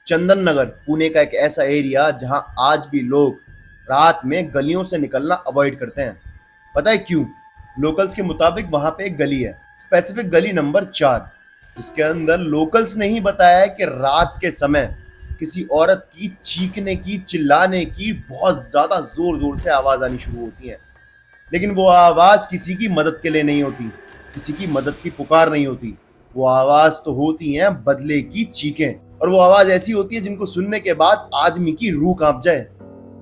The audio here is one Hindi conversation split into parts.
चंदन नगर पुणे का एक ऐसा एरिया जहां आज भी लोग रात में गलियों से निकलना अवॉइड करते हैं। पता है क्यों? लोकल्स के मुताबिक वहां पे एक गली है, स्पेसिफिक गली नंबर 4, जिसके अंदर लोकल्स ने ही बताया है कि रात के समय किसी औरत की चीखने की, चिल्लाने की बहुत ज्यादा जोर जोर से आवाज आनी शुरू होती है। लेकिन वो आवाज किसी की मदद के लिए नहीं होती, किसी की मदद की पुकार नहीं होती। वो आवाज तो होती है बदले की चीखें। और वो आवाज ऐसी होती है जिनको सुनने के बाद आदमी की रूह कांप जाए,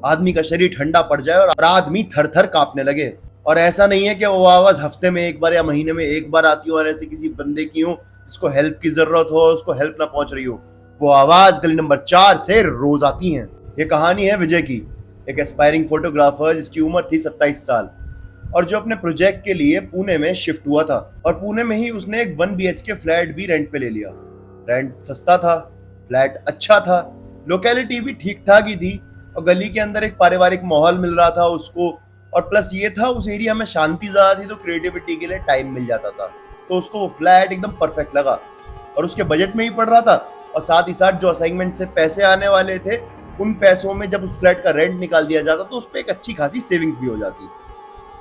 आदमी का शरीर ठंडा पड़ जाए और आदमी थर थर कांपने लगे। और ऐसा नहीं है कि वो आवाज हफ्ते में एक बार या महीने में एक बार आती हो और ऐसे किसी बंदे की हो जिसको हेल्प की जरूरत हो, उसको हेल्प ना पहुंच रही हो। वो आवाज गली नंबर 4 से रोज आती है। ये कहानी है विजय की, एक एस्पायरिंग फोटोग्राफर जिसकी उम्र थी 27 साल और जो अपने प्रोजेक्ट के लिए पुणे में शिफ्ट हुआ था। और पुणे में ही उसने एक 1 BHK फ्लैट भी रेंट पे ले लिया। रेंट सस्ता था, फ्लैट अच्छा था, लोकेलिटी भी ठीक ठाक ही थी और गली के अंदर एक पारिवारिक माहौल मिल रहा था उसको। और प्लस ये था उस एरिया में शांति ज्यादा थी तो क्रिएटिविटी के लिए टाइम मिल जाता था। तो उसको वो फ्लैट एकदम परफेक्ट लगा और उसके बजट में ही पड़ रहा था। और साथ ही साथ जो असाइनमेंट से पैसे आने वाले थे उन पैसों में जब उस फ्लैट का रेंट निकाल दिया जाता तो उस पर एक अच्छी खासी सेविंग्स भी हो जाती।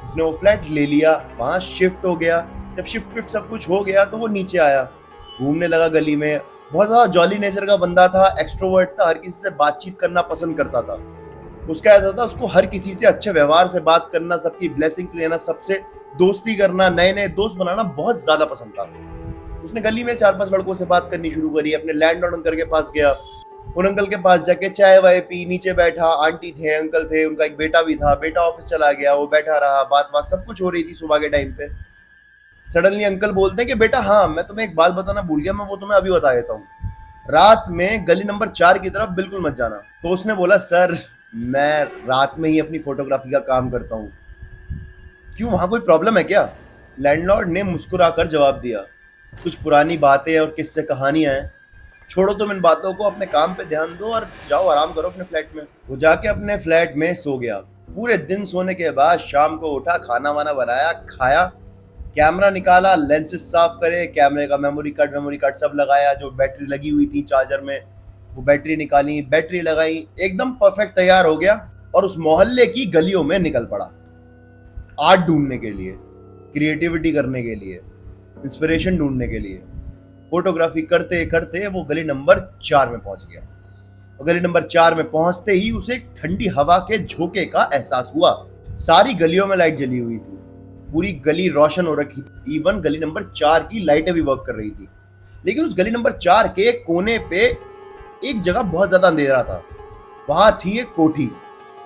उसने वो फ्लैट ले लिया, वहां शिफ्ट हो गया। जब शिफ्ट सब कुछ हो गया तो वो नीचे आया, घूमने लगा गली में। बहुत ज्यादा जॉली नेचर का बंदा था, एक्सट्रोवर्ट था, हर किसी से बातचीत करना पसंद करता था। उसका ऐसा था, उसको हर किसी से अच्छे व्यवहार से बात करना, सबकी ब्लेसिंग लेना, सबसे दोस्ती करना, नए नए दोस्त बनाना बहुत ज्यादा पसंद था। उसने गली में 4-5 लड़कों से बात करनी शुरू करी। अपने लैंडलॉर्ड अंकल के पास गया, उन अंकल के पास जाके चाय वाय पी, नीचे बैठा। आंटी थे, अंकल थे, उनका एक बेटा भी था। बेटा ऑफिस चला गया, वो बैठा रहा, बात बात सब कुछ हो रही थी सुबह के टाइम पे। सडनली अंकल बोलते हैं कि बेटा हाँ, मैं तुम्हें एक बात बताना भूल गया, मैं वो तुम्हें अभी बता देता हूँ। रात में गली नंबर 4 की तरफ बिल्कुल मत जाना। तो उसने बोला, सर मैं रात में ही अपनी फोटोग्राफी का काम करता हूँ, क्यों वहां कोई प्रॉब्लम है क्या? लैंडलॉर्ड ने मुस्कुराकर जवाब दिया, कुछ पुरानी बातें और किस्से कहानियां हैं, छोड़ो तुम इन बातों को, अपने काम पे ध्यान दो और जाओ आराम करो अपने फ्लैट में। वो जाके अपने फ्लैट में सो गया। पूरे दिन सोने के बाद शाम को उठा, खाना वाना बनाया, खाया, कैमरा निकाला, लेंसेज साफ करे, कैमरे का मेमोरी कार्ड सब लगाया, जो बैटरी लगी हुई थी चार्जर में वो बैटरी निकाली, बैटरी लगाई, एकदम परफेक्ट तैयार हो गया। और उस मोहल्ले की गलियों में निकल पड़ा, आर्ट ढूंढने के लिए, क्रिएटिविटी करने के लिए, इंस्पिरेशन ढूंढने के लिए। फोटोग्राफी करते करते वो गली नंबर 4 में पहुंच गया। और गली नंबर 4 में पहुंचते ही उसे एक ठंडी हवा के झोंके का एहसास हुआ। सारी गलियों में लाइट जली हुई थी, पूरी गली रोशन हो रखी थी, इवन गली नंबर 4 की लाइटें भी वर्क कर रही थी। लेकिन उस गली नंबर 4 के कोने पे एक जगह बहुत ज्यादा अंधेरा था। वहां थी एक कोठी,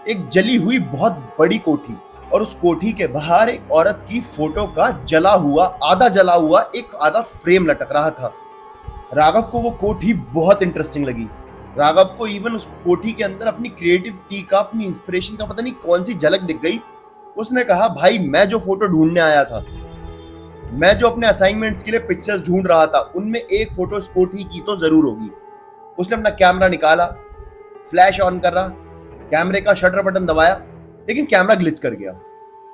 एक जली हुई बहुत बड़ी कोठी। और उस कोठी के बाहर एक औरत की फोटो का आधा जला हुआ एक आधा फ्रेम लटक रहा था। राघव को वो कोठी बहुत इंटरेस्टिंग लगी। राघव को इवन उस कोठी के अंदर अपनी क्रिएटिविटी का, अपनी इंस्पिरेशन का पता नहीं कौन सी झलक दिख गई। उसने कहा, भाई मैं जो फोटो ढूंढने आया था, मैं जो अपने असाइनमेंट्स के लिए पिक्चर्स ढूंढ रहा था, उनमें एक फोटो इस कोठी की तो जरूर होगी। उसने अपना कैमरा निकाला, फ्लैश ऑन कर रहा, कैमरे का शटर बटन दबाया, लेकिन कैमरा ग्लिच कर गया।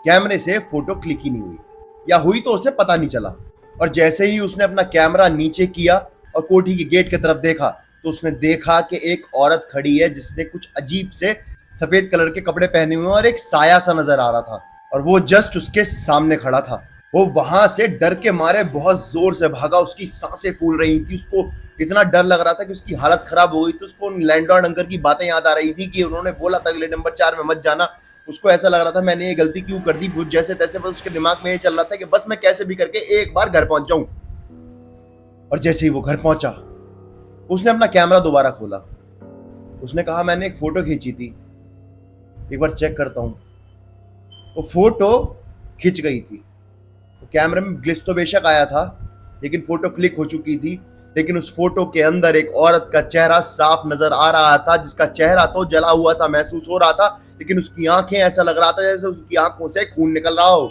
कैमरे से फोटो क्लिक ही नहीं हुई, या हुई तो उसे पता नहीं चला। और जैसे ही उसने अपना कैमरा नीचे किया और कोठी के गेट की तरफ देखा तो उसने देखा कि एक औरत खड़ी है जिसने कुछ अजीब से सफेद कलर के कपड़े पहने हुए और एक साया सा नजर आ रहा था। और वो जस्ट उसके सामने खड़ा था। वो वहां से डर के मारे बहुत जोर से भागा, उसकी सांसें फूल रही थी, उसको इतना डर लग रहा था कि उसकी हालत खराब हो गई थी। उसको लैंडलॉर्ड अंकल की बातें याद आ रही थी कि उन्होंने बोला था अगले नंबर 4 में मत जाना। उसको ऐसा लग रहा था मैंने ये गलती क्यों कर दी, कुछ जैसे तैसे। बस उसके दिमाग में ये चल रहा था कि बस मैं कैसे भी करके एक बार घर पहुंच जाऊं। और जैसे ही वो घर पहुंचा उसने अपना कैमरा दोबारा खोला। उसने कहा, मैंने एक फोटो खींची थी, एक बार चेक करता हूं। वो फोटो खिंच गई थी। तो कैमरे में ग्लिच तो बेशक आया था, लेकिन फोटो क्लिक हो चुकी थी। लेकिन उस फोटो के अंदर एक औरत का चेहरा साफ नजर आ रहा था, जिसका चेहरा तो जला हुआ सा महसूस हो रहा था, लेकिन उसकी आंखें ऐसा लग रहा था जैसे उसकी आंखों से खून निकल रहा हो।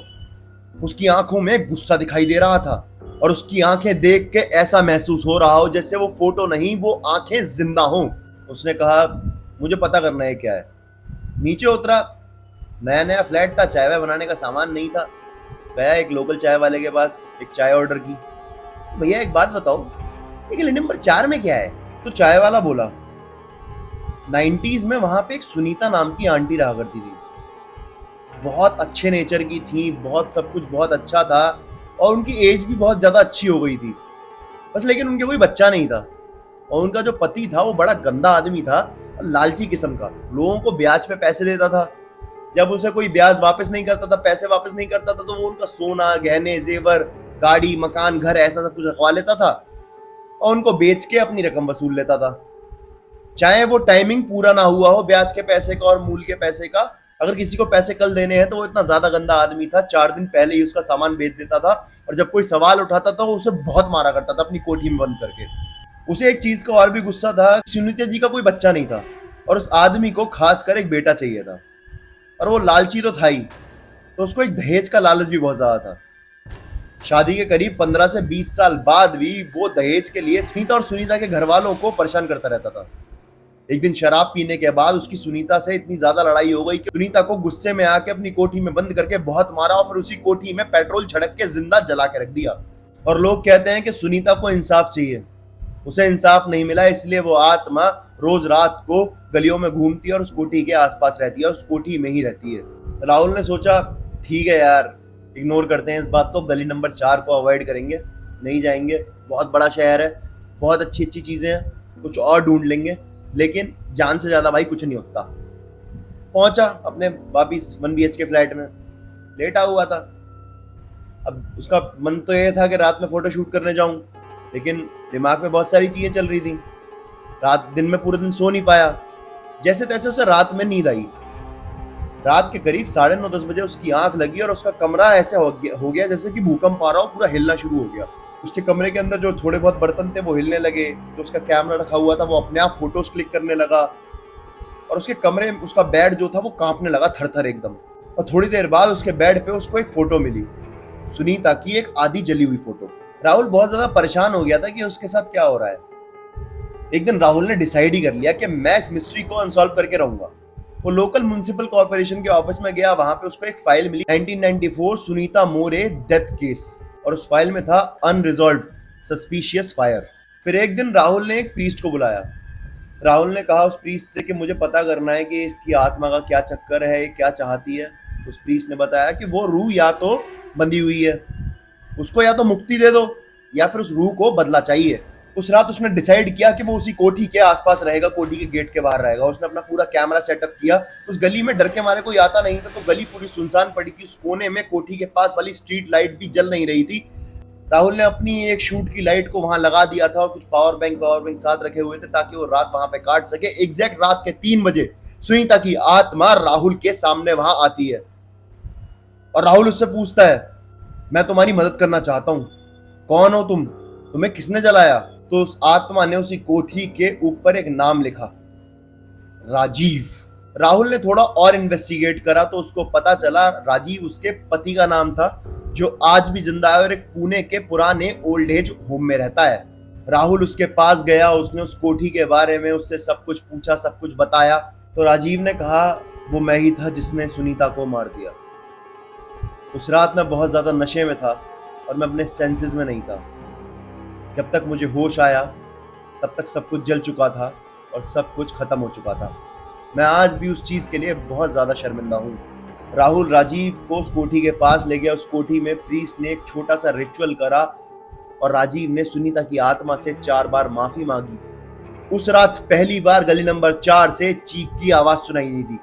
उसकी आंखों में गुस्सा दिखाई दे रहा था और उसकी आंखें देख के ऐसा महसूस हो रहा हो जैसे वो फोटो नहीं, वो आंखें जिंदा हो। उसने कहा, मुझे पता करना है क्या है। नीचे उतरा, नया नया फ्लैट था, चाय वाय बनाने का सामान नहीं था। गया एक लोकल चाय वाले के पास, एक चाय ऑर्डर की। भैया एक बात बताओ, ये गली नंबर 4 में क्या है? तो चाय वाला बोला, 90s में वहां पे एक सुनीता नाम की आंटी रहा करती थी। बहुत अच्छे नेचर की थी, बहुत सब कुछ बहुत अच्छा था और उनकी एज भी बहुत ज्यादा अच्छी हो गई थी। बस लेकिन उनके कोई बच्चा नहीं था और उनका जो पति था वो बड़ा गंदा आदमी था, लालची किस्म का। लोगों को ब्याज पे पैसे देता था। जब उसे कोई ब्याज वापस नहीं करता था, पैसे वापस नहीं करता था, तो वो उनका सोना, गहने, जेवर, गाड़ी, मकान, घर ऐसा सब कुछ रखवा लेता था और उनको बेच के अपनी रकम वसूल लेता था। चाहे वो टाइमिंग पूरा ना हुआ हो ब्याज के पैसे का और मूल के पैसे का। अगर किसी को पैसे कल देने हैं तो वो इतना ज्यादा गंदा आदमी था, 4 दिन पहले ही उसका सामान बेच देता था और जब कोई सवाल उठाता था वो उसे बहुत मारा करता था अपनी कोठी में बंद करके। उसे एक चीज का और भी गुस्सा था, सुनीता जी का कोई बच्चा नहीं था और उस आदमी को खासकर एक बेटा चाहिए था और वो लालची तो था ही, तो उसको एक दहेज का लालच भी बहुत ज्यादा था। शादी के करीब 15 से 20 साल बाद भी वो दहेज के लिए सुनीता और सुनीता के घर वालों को परेशान करता रहता था। एक दिन शराब पीने के बाद उसकी सुनीता से इतनी ज्यादा लड़ाई हो गई कि सुनीता को गुस्से में आके अपनी कोठी में बंद करके बहुत मारा और फिर उसी कोठी में पेट्रोल छिड़क के जिंदा जला के रख दिया। और लोग कहते हैं कि सुनीता को इंसाफ चाहिए, उसे इंसाफ नहीं मिला, इसलिए वो आत्मा रोज रात को गलियों में घूमती है और उस कोठी के आसपास रहती है और उस कोठी में ही रहती है। राहुल ने सोचा ठीक है यार, इग्नोर करते हैं इस बात को, गली नंबर 4 को अवॉइड करेंगे, नहीं जाएंगे, बहुत बड़ा शहर है, बहुत अच्छी अच्छी चीजें हैं, कुछ और ढूंढ लेंगे, लेकिन जान से ज्यादा भाई कुछ नहीं होता। पहुंचा अपने वापिस 1 BHK फ्लैट में, लेटा हुआ था। अब उसका मन तो ये था कि रात में फोटो शूट करने जाऊं, लेकिन दिमाग में बहुत सारी चीजें चल रही थी। दिन में पूरे दिन सो नहीं पाया। जैसे तैसे उसे रात में नींद आई। रात के करीब 9:30-10 बजे उसकी आंख लगी और उसका कमरा ऐसे हो गया जैसे कि भूकंप आ रहा हो, पूरा हिलना शुरू हो गया। उसके कमरे के अंदर जो थोड़े बहुत बर्तन थे वो हिलने लगे, जो उसका कैमरा रखा हुआ था वो अपने आप फोटोज क्लिक करने लगा और उसके कमरे उसका बेड जो था वो कांपने लगा थर-थर एकदम। और थोड़ी देर बाद उसके बेड पे उसको एक फोटो मिली, सुनीता की एक आधी जली हुई फोटो। राहुल बहुत ज्यादा परेशान हो गया था कि उसके साथ क्या हो रहा है। एक दिन राहुल ने डिसाइड ही कर लिया कि मैं इस मिस्ट्री को अनसॉल्व करके रहूंगा। वो लोकल म्युनिसिपल कॉर्पोरेशन के ऑफिस में गया, वहां पे उसको एक फाइल मिली, 1994 सुनीता मोरे डेथ केस, और उस फाइल में था अनरिजॉल्व्ड सस्पिशियस फायर। फिर एक दिन राहुल ने एक प्रीस्ट को बुलाया। राहुल ने कहा उस प्रीस्ट से कि मुझे पता करना है कि इसकी आत्मा का क्या चक्कर है, ये क्या चाहती है। उस प्रीस्ट ने बताया कि वो रूह या तो बंधी हुई है, उसको या तो मुक्ति दे दो या फिर उस रूह को बदला चाहिए। उस रात उसने डिसाइड किया कि वो उसी कोठी के आसपास रहेगा, कोठी के गेट के बाहर रहेगा। उसने अपना पूरा कैमरा सेटअप किया। उस गली में डर के मारे कोई आता नहीं था, तो गली पूरी सुनसान पड़ी थी। उस कोने में कोठी के पास वाली स्ट्रीट लाइट भी जल नहीं रही थी। राहुल ने अपनी एक शूट की लाइट को वहां लगा दिया था और कुछ पावर बैंक साथ रखे हुए थे ताकि वो रात वहां पे काट सके। एग्जैक्ट रात के 3 बजे सुनीता की आत्मा राहुल के सामने वहां आती है और राहुल उससे पूछता है, मैं तुम्हारी मदद करना चाहता हूं, कौन हो तुम, तुम्हें किसने जलाया? तो उस आत्मा ने उसी कोठी के ऊपर एक नाम लिखा, राजीव। राहुल ने थोड़ा और इन्वेस्टिगेट करा तो उसको पता चला राजीव उसके पति का नाम था, जो आज भी जिंदा है और एक पुणे के पुराने ओल्ड एज होम में रहता है। राहुल उसके पास गया, उसने उस कोठी के बारे में उससे सब कुछ पूछा, सब कुछ बताया। तो राजीव ने कहा वो मैं ही था जिसने सुनीता को मार दिया। उस रात मैं बहुत ज्यादा नशे में था और मैं अपने सेंसेस में नहीं था। जब तक मुझे होश आया तब तक सब कुछ जल चुका था और सब कुछ खत्म हो चुका था। मैं आज भी उस चीज के लिए बहुत ज्यादा शर्मिंदा हूँ। राहुल राजीव को उस कोठी के पास ले गया। उस कोठी में प्रीस्ट ने एक छोटा सा रिचुअल करा और राजीव ने सुनीता की आत्मा से 4 बार माफी मांगी। उस रात पहली बार गली नंबर 4 से चीख की आवाज सुनाई नहीं दी।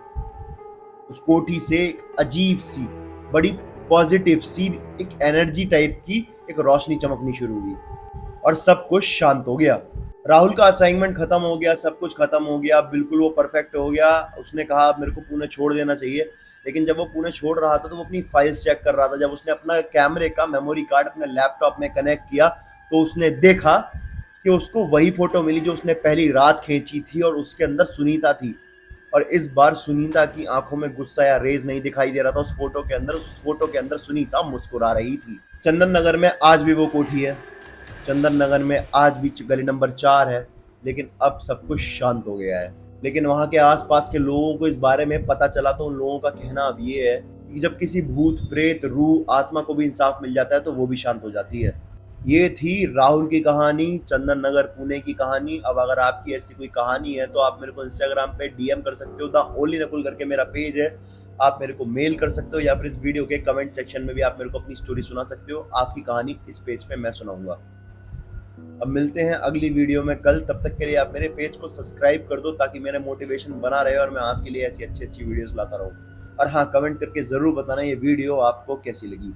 उस कोठी से एक अजीब सी, बड़ी पॉजिटिव सी एक एनर्जी टाइप की एक रोशनी चमकनी शुरू हुई और सब कुछ शांत हो गया। राहुल का असाइनमेंट खत्म हो गया, सब कुछ खत्म हो गया, बिल्कुल वो परफेक्ट हो गया। उसने कहा मेरे को पुणे छोड़ देना चाहिए, लेकिन जब वो पुणे छोड़ रहा था तो वो अपनी फाइल्स चेक कर रहा था। जब उसने अपना कैमरे का मेमोरी कार्ड अपने लैपटॉप में कनेक्ट किया तो उसने देखा कि उसको वही फोटो मिली जो उसने पहली रात खींची थी और उसके अंदर सुनीता थी। और इस बार सुनीता की आंखों में गुस्सा या रेज नहीं दिखाई दे रहा था। उस फोटो के अंदर सुनीता मुस्कुरा रही थी। चंदन नगर में आज भी वो कोठी है, चंदन नगर में आज भी गली नंबर 4 है, लेकिन अब सब कुछ शांत हो गया है। लेकिन वहां के आसपास के लोगों को इस बारे में पता चला तो उन लोगों का कहना अब ये है कि जब किसी भूत, प्रेत, रूह, आत्मा को भी इंसाफ मिल जाता है तो वो भी शांत हो जाती है। ये थी राहुल की कहानी, चंदन नगर पुणे की कहानी। अब अगर आपकी ऐसी कोई कहानी है तो आप मेरे को इंस्टाग्राम पे डीएम कर सकते हो, द ओनली नकुल करके मेरा पेज है। आप मेरे को मेल कर सकते हो या फिर इस वीडियो के कमेंट सेक्शन में भी आप मेरे को अपनी स्टोरी सुना सकते हो। आपकी कहानी इस पेज पे मैं सुनाऊंगा। अब मिलते हैं अगली वीडियो में कल। तब तक के लिए आप मेरे पेज को सब्सक्राइब कर दो ताकि मेरा मोटिवेशन बना रहे और मैं आपके लिए ऐसी अच्छी अच्छी वीडियोस लाता रहूं। और हाँ, कमेंट करके जरूर बताना ये वीडियो आपको कैसी लगी।